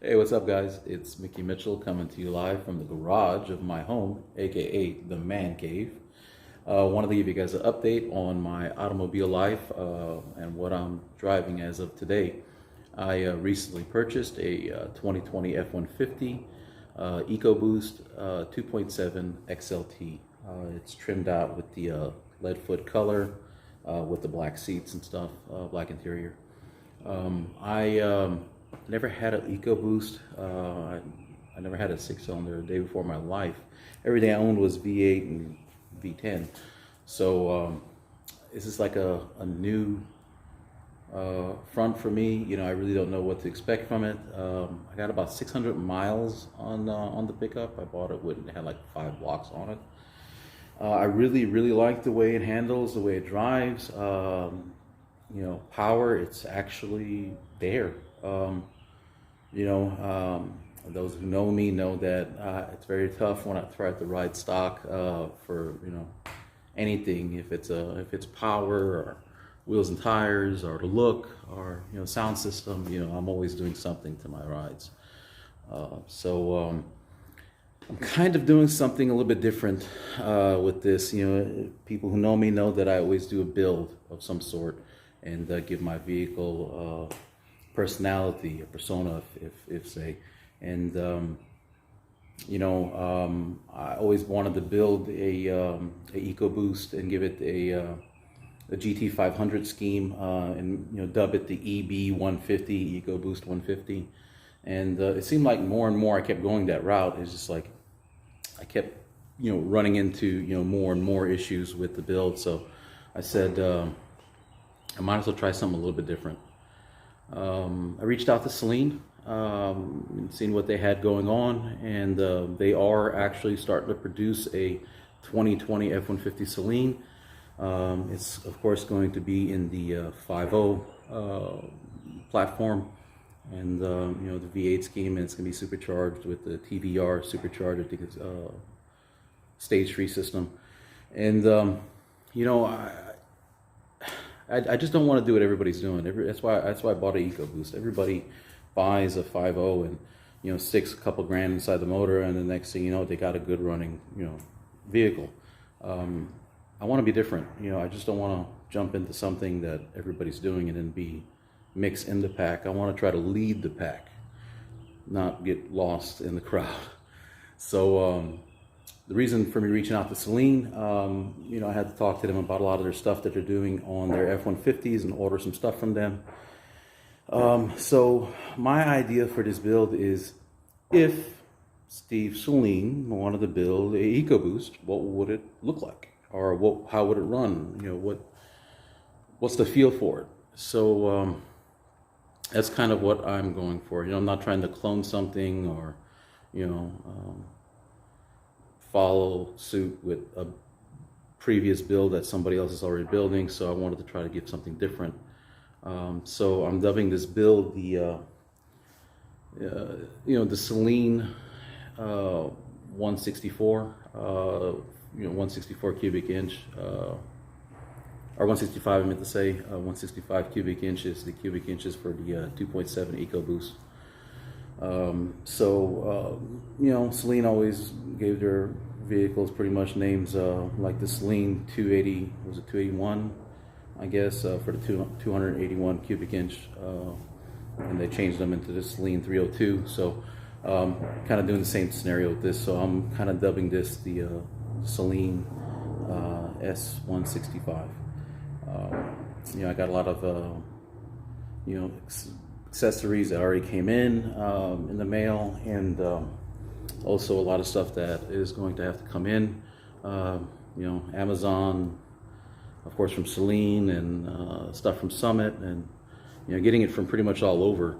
Hey, what's up, guys? It's Mickey Mitchell coming to you live from the garage of my home, aka the man cave. Wanted to give you guys an update on my automobile life and what I'm driving as of today. I recently purchased a 2020 F150 EcoBoost 2.7 XLT. It's trimmed out with the lead foot color with the black seats and stuff, black interior. I never had an EcoBoost. I never had a six-cylinder a day before in my life. Everything I owned was V8 and V10. So this is like a new front for me. You know, I really don't know what to expect from it. I got about 600 miles on the pickup. I bought it when it had like 5 blocks on it. I really like the way it handles, the way it drives. You know, power, it's actually there. Those who know me know that it's very tough when I try to ride stock for anything. If it's power or wheels and tires or the look or sound system, I'm always doing something to my rides. So I'm kind of doing something a little bit different with this. People who know me know that I always do a build of some sort and give my vehicle personality, a persona, if say. And I always wanted to build a EcoBoost and give it a GT500 scheme and dub it the EB150, EcoBoost 150. And it seemed like more and more I kept going that route. It's just like I kept running into more and more issues with the build. So I said I might as well try something a little bit different. I reached out to Saleen, seeing what they had going on, and they are actually starting to produce a 2020 F150 Saleen. It's of course going to be in the 5.0 platform, and the V8 scheme, and it's going to be supercharged with the TVR supercharged. I think it's stage 3 system, and I just don't want to do what everybody's doing. That's why I bought an EcoBoost. Everybody buys a 5.0 and sticks a couple grand inside the motor, and the next thing you know, they got a good running vehicle. I want to be different. I just don't want to jump into something that everybody's doing and then be mixed in the pack. I want to try to lead the pack, not get lost in the crowd. So the reason for me reaching out to Saleen, I had to talk to them about a lot of their stuff that they're doing on their F-150s and order some stuff from them. So my idea for this build is, if Steve Saleen wanted to build a EcoBoost, what would it look like? Or how would it run? What's the feel for it? So that's kind of what I'm going for. I'm not trying to clone something or, follow suit with a previous build that somebody else is already building. So I wanted to try to give something different. So I'm dubbing this build the Saleen 164, 164 cubic inch, or 165. I meant to say 165 cubic inches. The cubic inches for the 2.7 EcoBoost. Saleen always gave their vehicles pretty much names like the Saleen 280, was it 281, I guess, for the 281 cubic inch, and they changed them into the Saleen 302. So kind of doing the same scenario with this. So I'm kind of dubbing this the Saleen S165. I got a lot of accessories that already came in the mail, and also a lot of stuff that is going to have to come in. Amazon, of course, from Saleen, and stuff from Summit, and getting it from pretty much all over.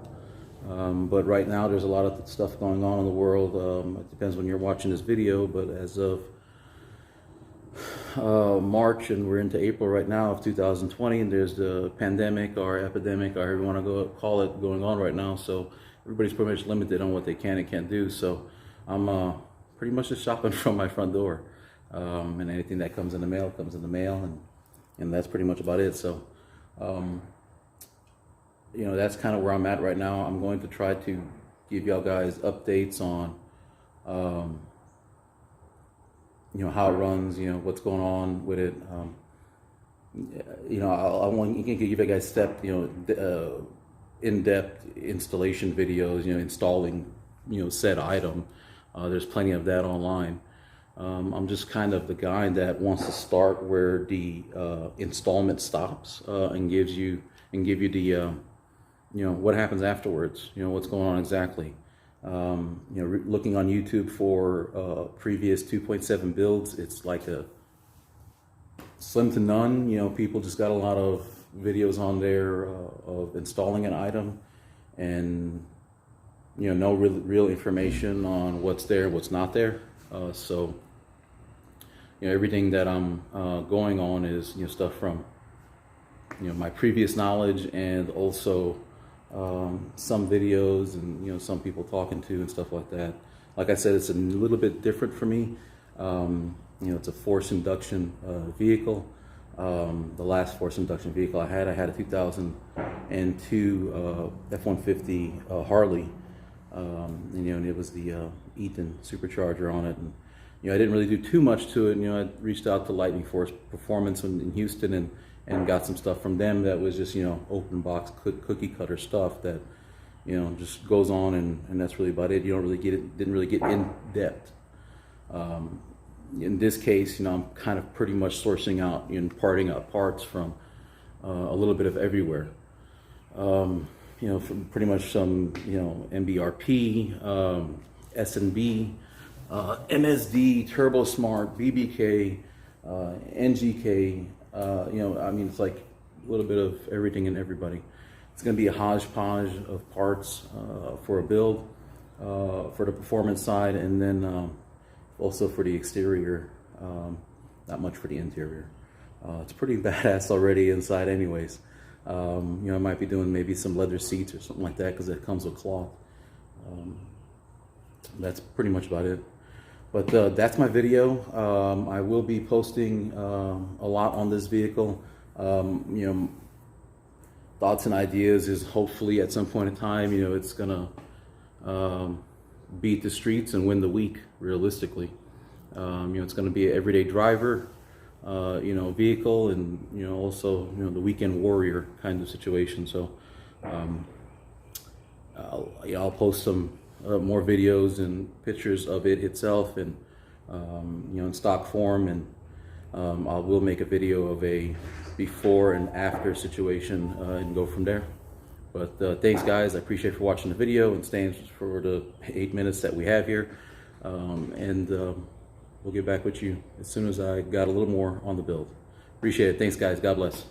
But right now there's a lot of stuff going on in the world. It depends when you're watching this video, but as of March, and we're into April right now of 2020, and there's the pandemic or epidemic, or however you want to call it, going on right now. So everybody's pretty much limited on what they can and can't do. So I'm pretty much just shopping from my front door, and anything that comes in the mail comes in the mail, and that's pretty much about it. So that's kind of where I'm at right now. I'm going to try to give y'all guys updates on, how it runs, what's going on with it. I want to give you guys in-depth installation videos, installing, said item. There's plenty of that online. I'm just kind of the guy that wants to start where the installment stops and give you the what happens afterwards. What's going on exactly. Looking on YouTube for previous 2.7 builds, it's like a slim to none. People just got a lot of videos on there of installing an item, and no real information on what's there, what's not there. So everything that I'm going on is stuff from my previous knowledge, and also some videos and some people talking to and stuff like that. Like I said, it's a little bit different for me. It's a forced induction vehicle. The last forced induction vehicle I had a 2002 F150 Harley, and it was the Ethan supercharger on it. And I didn't really do too much to it. I reached out to Lightning Force Performance in Houston and got some stuff from them that was just open box cookie cutter stuff that just goes on, and that's really about it. You don't really didn't really get in depth. In this case, I'm kind of pretty much sourcing out and parting out parts from a little bit of everywhere. From pretty much some MBRP, S&B, MSD, Turbo Smart, BBK, NGK. It's like a little bit of everything and everybody. It's going to be a hodgepodge of parts for a build, for the performance side, and then also for the exterior, not much for the interior. It's pretty badass already inside anyways. I might be doing maybe some leather seats or something like that, because it comes with cloth. That's pretty much about it. But that's my video. I will be posting a lot on this vehicle. Thoughts and ideas is hopefully at some point in time, it's gonna beat the streets and win the week, realistically. It's gonna be an everyday driver, vehicle, and also the weekend warrior kind of situation. So I'll post some more videos and pictures of it itself, and in stock form, and I will make a video of a before and after situation and go from there. But thanks guys, I appreciate for watching the video and staying for the 8 minutes that we have here, and we'll get back with you as soon as I got a little more on the build. Appreciate it. Thanks guys, God bless.